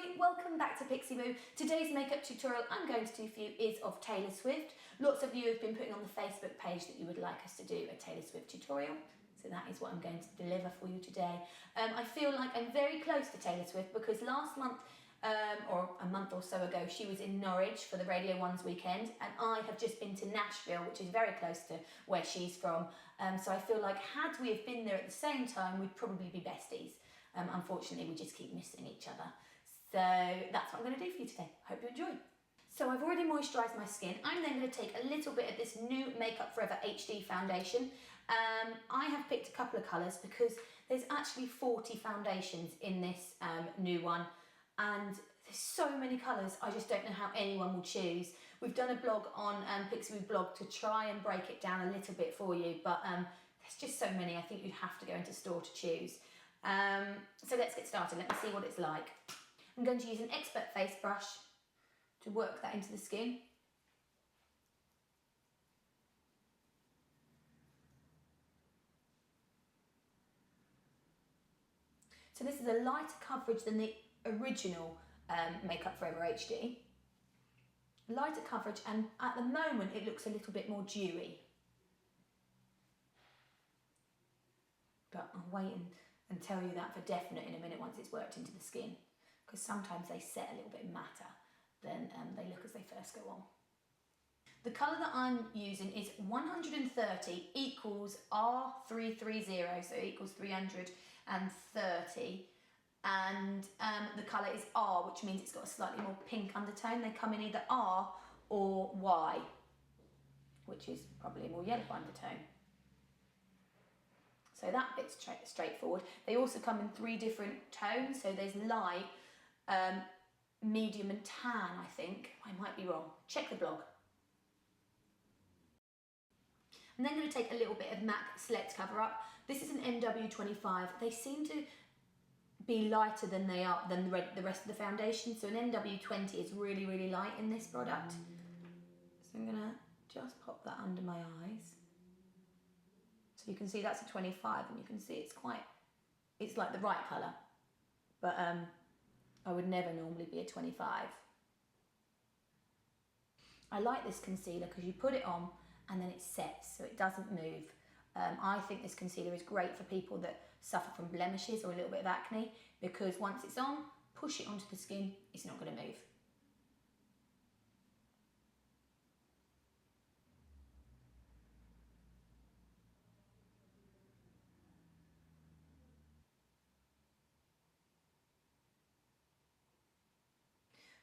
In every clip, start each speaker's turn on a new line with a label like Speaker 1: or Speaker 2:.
Speaker 1: Hi, welcome back to Pixie Boo. Today's makeup tutorial I'm going to do for you is of Taylor Swift. Lots of you have been putting on the Facebook page that you would like us to do a Taylor Swift tutorial. So that is what I'm going to deliver for you today. I feel like I'm very close to Taylor Swift because last month, or a month or so ago, she was in Norwich for the Radio 1's weekend, and I have just been to Nashville, which is very close to where she's from. So I feel like had we have been there at the same time, we'd probably be besties. Unfortunately, we just keep missing each other. So that's what I'm going to do for you today. Hope you enjoy. So I've already moisturised my skin. I'm then going to take a little bit of this new Makeup Forever HD foundation. I have picked a couple of colours because there's actually 40 foundations in this new one, and there's so many colours, I just don't know how anyone will choose. We've done a blog on Pixie Boo blog to try and break it down a little bit for you, but there's just so many, I think you'd have to go into store to choose. So let's get started. Let me see what it's like. I'm going to use an Expert face brush to work that into the skin. So this is a lighter coverage than the original Makeup Forever HD. Lighter coverage, and at the moment it looks a little bit more dewy. But I'll wait and tell you that for definite in a minute once it's worked into the skin, because sometimes they set a little bit matter than they look as they first go on. The colour that I'm using is 130 equals R330, so equals 330, and the colour is R, which means it's got a slightly more pink undertone. They come in either R or Y, which is probably a more yellow undertone. So that bit's straightforward. They also come in 3 different tones, so there's light, medium and tan, I think. I might be wrong. Check the blog. I'm then going to take a little bit of MAC Select Cover Up. This is an NW25. They seem to be lighter than they are than the rest of the foundation. So an NW20 is really, really light in this product. So I'm going to just pop that under my eyes. So you can see that's a 25, and you can see it's like the right colour. But I would never normally be a 25. I like this concealer because you put it on and then it sets, so it doesn't move. I think this concealer is great for people that suffer from blemishes or a little bit of acne, because once it's on, push it onto the skin, it's not going to move.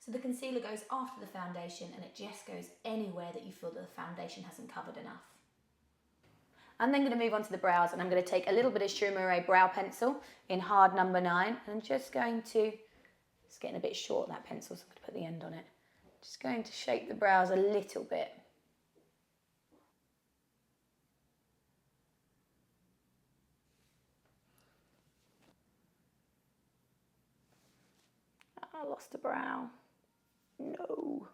Speaker 1: So the concealer goes after the foundation, and it just goes anywhere that you feel that the foundation hasn't covered enough. I'm then going to move on to the brows, and I'm going to take a little bit of Shu Uemura brow pencil in hard number 9, and I'm just going to, it's getting a bit short, that pencil, so I'm going to put the end on it. Just going to shape the brows a little bit. I lost a brow. No.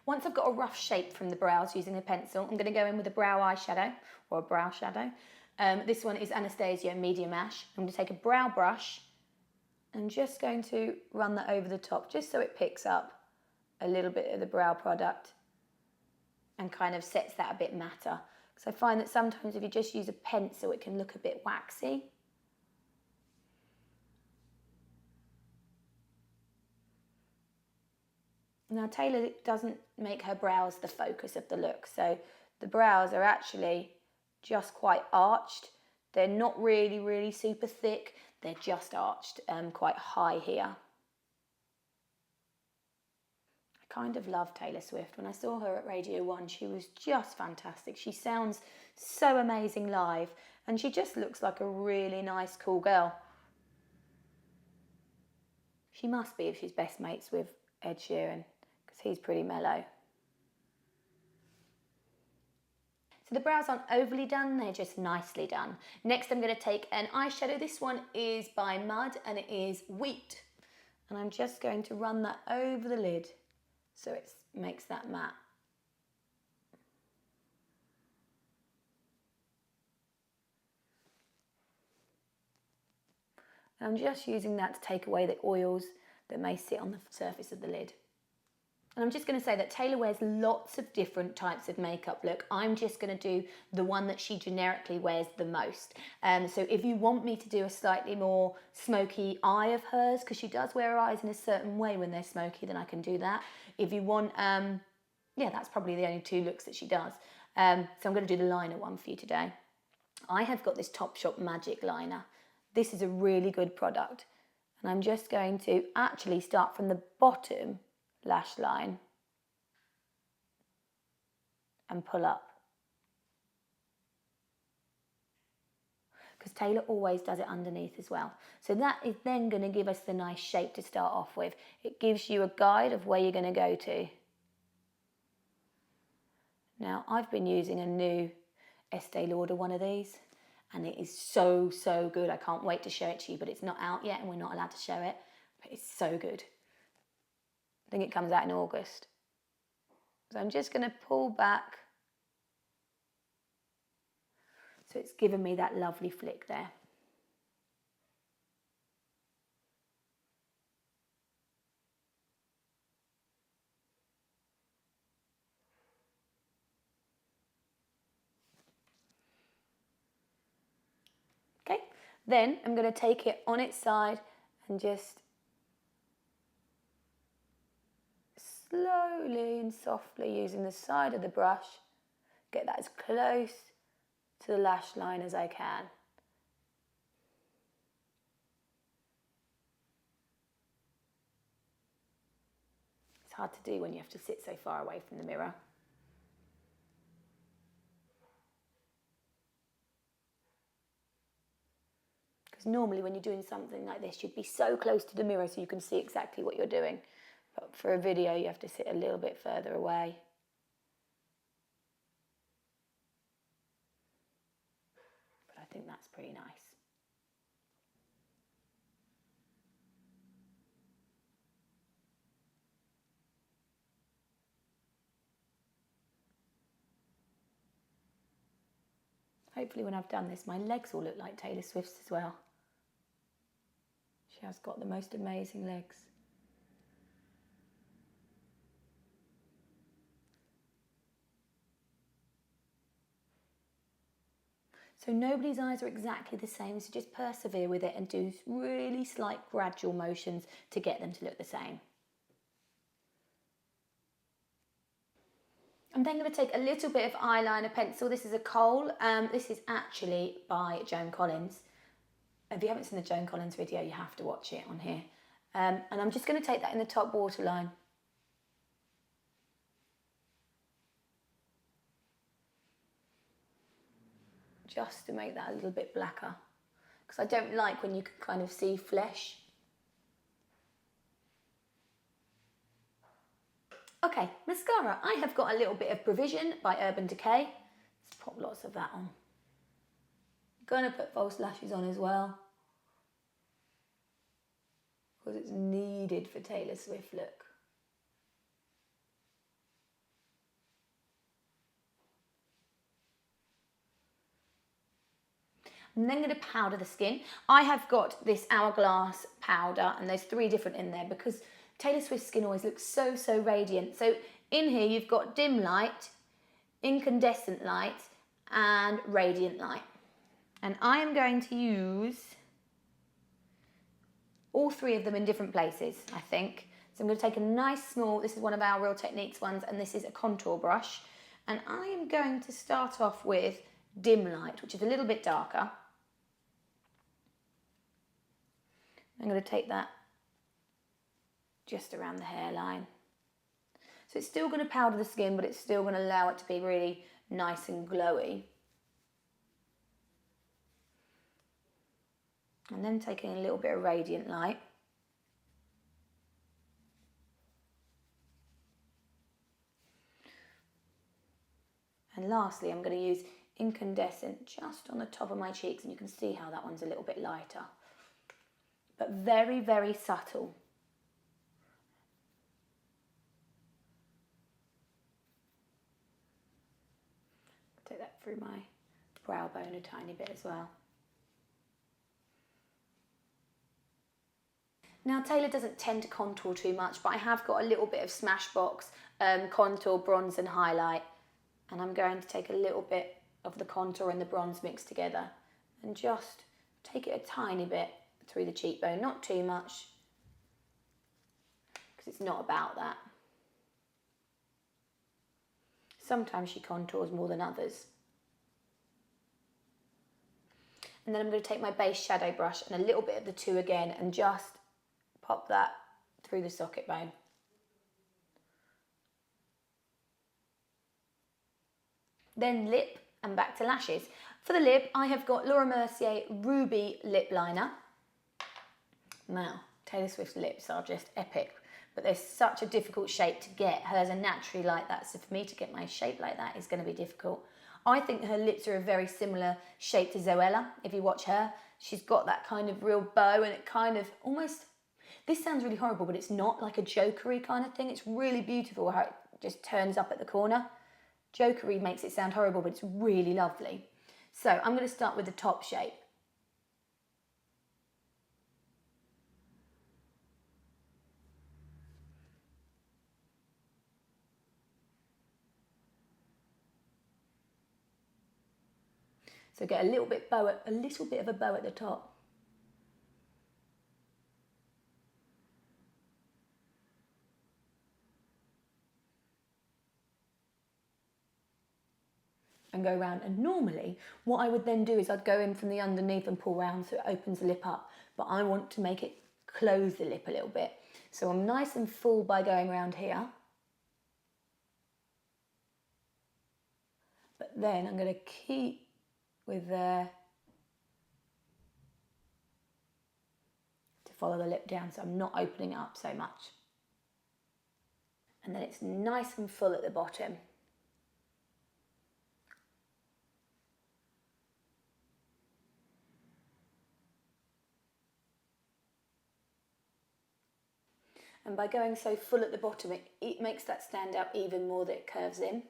Speaker 1: Once I've got a rough shape from the brows using a pencil, I'm going to go in with a brow eyeshadow, or a brow shadow. This one is Anastasia Medium Ash. I'm going to take a brow brush and just going to run that over the top, just so it picks up a little bit of the brow product and kind of sets that a bit matter. Because I find that sometimes if you just use a pencil, it can look a bit waxy. Now Taylor doesn't make her brows the focus of the look, so the brows are actually just quite arched. They're not really, really super thick, they're just arched quite high here. I kind of love Taylor Swift. When I saw her at Radio 1, she was just fantastic. She sounds so amazing live, and she just looks like a really nice, cool girl. She must be if she's best mates with Ed Sheeran, because he's pretty mellow. So the brows aren't overly done, they're just nicely done. Next I'm going to take an eyeshadow. This one is by Mud and it is Wheat. And I'm just going to run that over the lid so it makes that matte. And I'm just using that to take away the oils that may sit on the surface of the lid. And I'm just going to say that Taylor wears lots of different types of makeup look. I'm just going to do the one that she generically wears the most. So if you want me to do a slightly more smoky eye of hers, because she does wear her eyes in a certain way when they're smoky, then I can do that. If you want, yeah, that's probably the only two looks that she does. So I'm going to do the liner one for you today. I have got this Topshop Magic Liner. This is a really good product. And I'm just going to actually start from the bottom lash line and pull up. Because Taylor always does it underneath as well. So that is then going to give us the nice shape to start off with. It gives you a guide of where you're going to go to. Now, I've been using a new Estee Lauder one of these, and it is so, so good. I can't wait to show it to you, but it's not out yet and we're not allowed to show it, but it's so good. I think it comes out in August. So I'm just going to pull back. So it's given me that lovely flick there. Okay, then I'm going to take it on its side and just slowly and softly, using the side of the brush, get that as close to the lash line as I can. It's hard to do when you have to sit so far away from the mirror. Because normally when you're doing something like this, you'd be so close to the mirror so you can see exactly what you're doing. But for a video, you have to sit a little bit further away. But I think that's pretty nice. Hopefully when I've done this, my legs will look like Taylor Swift's as well. She has got the most amazing legs. So nobody's eyes are exactly the same, so just persevere with it and do really slight gradual motions to get them to look the same. I'm then going to take a little bit of eyeliner pencil. This is a Kohl. This is actually by Joan Collins. If you haven't seen the Joan Collins video, you have to watch it on here. And I'm just going to take that in the top waterline. Just to make that a little bit blacker. Because I don't like when you can kind of see flesh. Okay, mascara. I have got a little bit of Provision by Urban Decay. Let's pop lots of that on. Gonna put false lashes on as well. Because it's needed for Taylor Swift look. I'm then going to powder the skin. I have got this Hourglass powder, and there's 3 different in there because Taylor Swift's skin always looks so, so radiant. So in here you've got dim light, incandescent light, and radiant light. And I am going to use all 3 of them in different places, I think. So I'm going to take a nice small, this is one of our Real Techniques ones, and this is a contour brush. And I am going to start off with dim light, which is a little bit darker. I'm going to take that just around the hairline. So it's still going to powder the skin, but it's still going to allow it to be really nice and glowy. And then taking a little bit of radiant light. And lastly, I'm going to use incandescent just on the top of my cheeks, and you can see how that one's a little bit lighter. But very, very subtle. Take that through my brow bone a tiny bit as well. Now Taylor doesn't tend to contour too much, but I have got a little bit of Smashbox contour, bronze and highlight, and I'm going to take a little bit of the contour and the bronze mixed together and just take it a tiny bit through the cheekbone, not too much, because it's not about that. Sometimes she contours more than others. And then I'm going to take my base shadow brush and a little bit of the 2 again and just pop that through the socket bone. Then lip and back to lashes. For the lip, I have got Laura Mercier Ruby Lip Liner. Now, Taylor Swift's lips are just epic, but they're such a difficult shape to get. Hers are naturally like that, so for me to get my shape like that is going to be difficult. I think her lips are a very similar shape to Zoella. If you watch her, she's got that kind of real bow, and it kind of almost, this sounds really horrible, but it's not like a jokery kind of thing. It's really beautiful how it just turns up at the corner. Jokery makes it sound horrible, but it's really lovely. So I'm going to start with the top shape. So get a little bit of a bow at the top. And go around, and normally what I would then do is I'd go in from the underneath and pull round so it opens the lip up, but I want to make it close the lip a little bit. So I'm nice and full by going around here. But then I'm going to keep with there to follow the lip down, so I'm not opening it up so much. And then it's nice and full at the bottom. And by going so full at the bottom, it makes that stand out even more, that it curves in.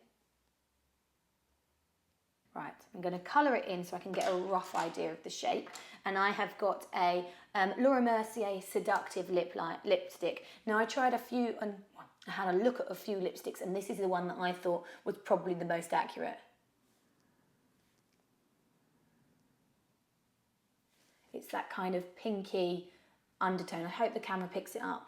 Speaker 1: Right, I'm going to colour it in so I can get a rough idea of the shape. And I have got a Laura Mercier Seductive lipstick. Now I tried a few, and I had a look at a few lipsticks, and this is the one that I thought was probably the most accurate. It's that kind of pinky undertone. I hope the camera picks it up.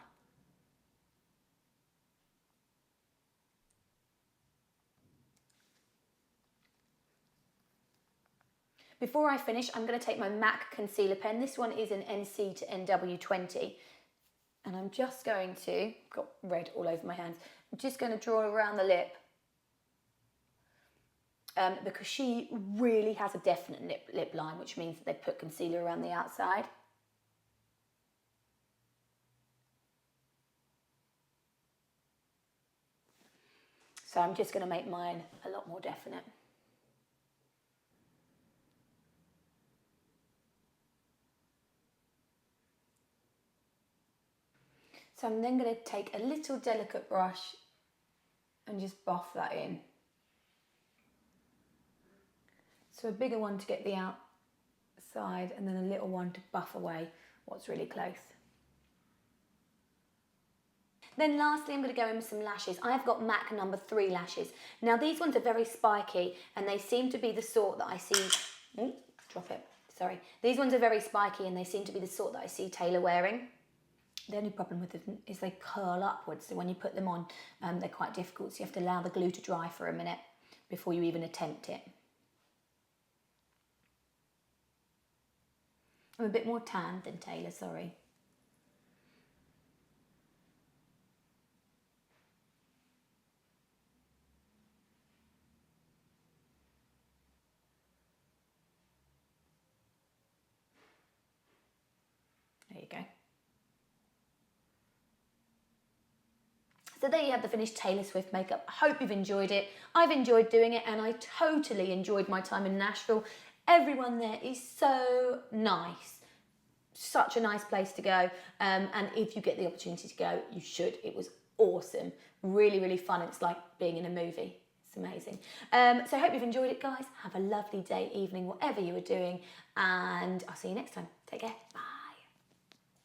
Speaker 1: Before I finish, I'm going to take my MAC concealer pen. This one is an NC to NW20. And I'm just going to, got red all over my hands, I'm just going to draw around the lip. Because she really has a definite lip line, which means that they put concealer around the outside. So I'm just going to make mine a lot more definite. So I'm then going to take a little delicate brush and just buff that in. So a bigger one to get the outside, and then a little one to buff away what's really close. Then lastly, I'm going to go in with some lashes. I've got MAC number 3 lashes. Now these ones are very spiky, and they seem to be the sort that I see, drop it, sorry. These ones are very spiky, and they seem to be the sort that I see Taylor wearing. The only problem with them is they curl upwards, so when you put them on, they're quite difficult, so you have to allow the glue to dry for a minute before you even attempt it. I'm a bit more tanned than Taylor, sorry. There you go. So there you have the finished Taylor Swift makeup. I hope you've enjoyed it. I've enjoyed doing it, and I totally enjoyed my time in Nashville. Everyone there is so nice. Such a nice place to go. And if you get the opportunity to go, you should. It was awesome. Really, really fun. It's like being in a movie. It's amazing. So I hope you've enjoyed it, guys. Have a lovely day, evening, whatever you were doing. And I'll see you next time. Take care. Bye.